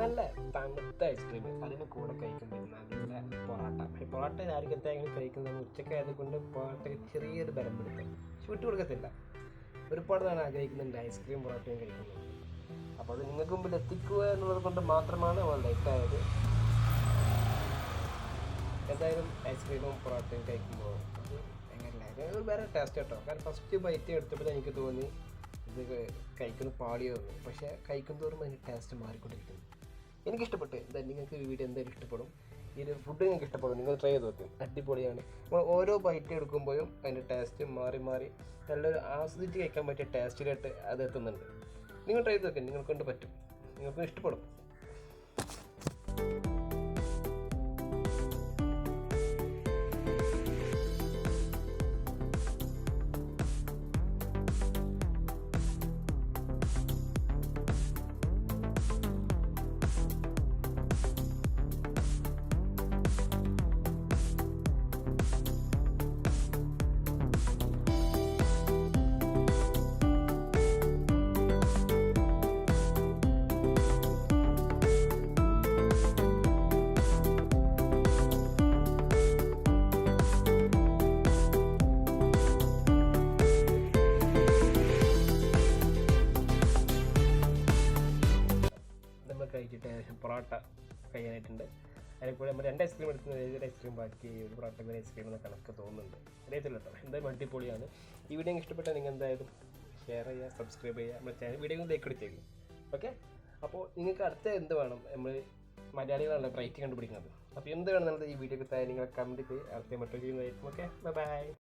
നല്ല തണുത്ത ഐസ്ക്രീം അതിന് കൂടെ കഴിക്കുമ്പോൾ നല്ല പൊറോട്ട രാവിലത്തെ അങ്ങനെ കഴിക്കുന്നത് ഉച്ചയ്ക്ക് ആയതുകൊണ്ട് പൊറോട്ടയ്ക്ക് ചെറിയൊരു ബലം പിടിക്കും. പക്ഷെ വിട്ടു കൊടുക്കത്തില്ല. ഒരുപാട് നാൾ ആഗ്രഹിക്കുന്നുണ്ട് ഐസ്ക്രീം പൊറോട്ടയും കഴിക്കുന്നത്. അപ്പോൾ അത് നിങ്ങൾക്ക് മുമ്പിൽ എത്തിക്കുക എന്നുള്ളത് കൊണ്ട് മാത്രമാണ് നമ്മൾ ലേറ്റായത്. എന്തായാലും ഐസ്ക്രീമും പൊറോട്ടയും കഴിക്കുമ്പോൾ അത് എങ്ങനെയല്ല ഒരു വേറെ ടേസ്റ്റ് കേട്ടോ. കാരണം ഫസ്റ്റ് ബൈറ്റ് എടുത്തപ്പോൾ എനിക്ക് തോന്നി ഇത് കഴിക്കുന്ന പാളിയോ തോന്നി. പക്ഷേ കഴിക്കും തോറും അതിൻ്റെ ടേസ്റ്റ് മാറിക്കൊണ്ടിരിക്കുന്നു. എനിക്കിഷ്ടപ്പെട്ടു. എന്തായാലും നിങ്ങൾക്ക് ഈ വീഡിയോ എന്തായാലും ഇഷ്ടപ്പെടും. ഈ ഒരു ഫുഡ് നിങ്ങൾക്ക് ഇഷ്ടപ്പെടും. നിങ്ങൾ ട്രൈ ചെയ്ത് നോക്കും. അടിപൊളിയാണ്. നമ്മൾ ഓരോ ബൈറ്റ് എടുക്കുമ്പോഴും അതിൻ്റെ ടേസ്റ്റ് മാറി മാറി നല്ലൊരു ആസ്വദിച്ച് കഴിക്കാൻ പറ്റിയ ടേസ്റ്റിലായിട്ട് അത് എത്തുന്നുണ്ട്. നിങ്ങൾ ട്രൈ ചെയ്ത് നോക്കും. നിങ്ങൾ കൊണ്ട് പറ്റും. നിങ്ങൾക്ക് ഇഷ്ടപ്പെടും. കഴിച്ചിട്ട് പൊറോട്ട കഴിയാനായിട്ടുണ്ട്. അതിനെക്കൂടെ നമ്മൾ 2 ഐസ്ക്രീം എടുക്കുന്നത് ഏതൊരു ഐസ്ക്രീം ബാക്കി ഒരു പൊറോട്ട ഒരു ഐസ്ക്രീം എന്ന കണക്ക് തോന്നുന്നുണ്ട്. അറിയത്തില്ല കേട്ടോ. എന്തായാലും അടിപൊളിയാണ്. ഈ വീഡിയോ ഇഷ്ടപ്പെട്ടാൽ നിങ്ങൾ എന്തായാലും ഷെയർ ചെയ്യുക, സബ്സ്ക്രൈബ് ചെയ്യുക, നമ്മുടെ ചാനൽ വീഡിയോ ലൈക്ക് കൊടുത്തേക്കും. ഓക്കെ. അപ്പോൾ നിങ്ങൾക്ക് അടുത്ത എന്ത് വേണം, നമ്മൾ മലയാളികളാണല്ലോ റൈറ്റ് കണ്ടുപിടിക്കുന്നത്. അപ്പോൾ എന്ത് വേണം എന്നുള്ളത് ഈ വീഡിയോക്ക് താഴെ നിങ്ങൾ കമൻറ്റ് ചെയ്ത് അടുത്ത മറ്റൊരു ചെയ്യുന്നതായിരിക്കും. Okay, by.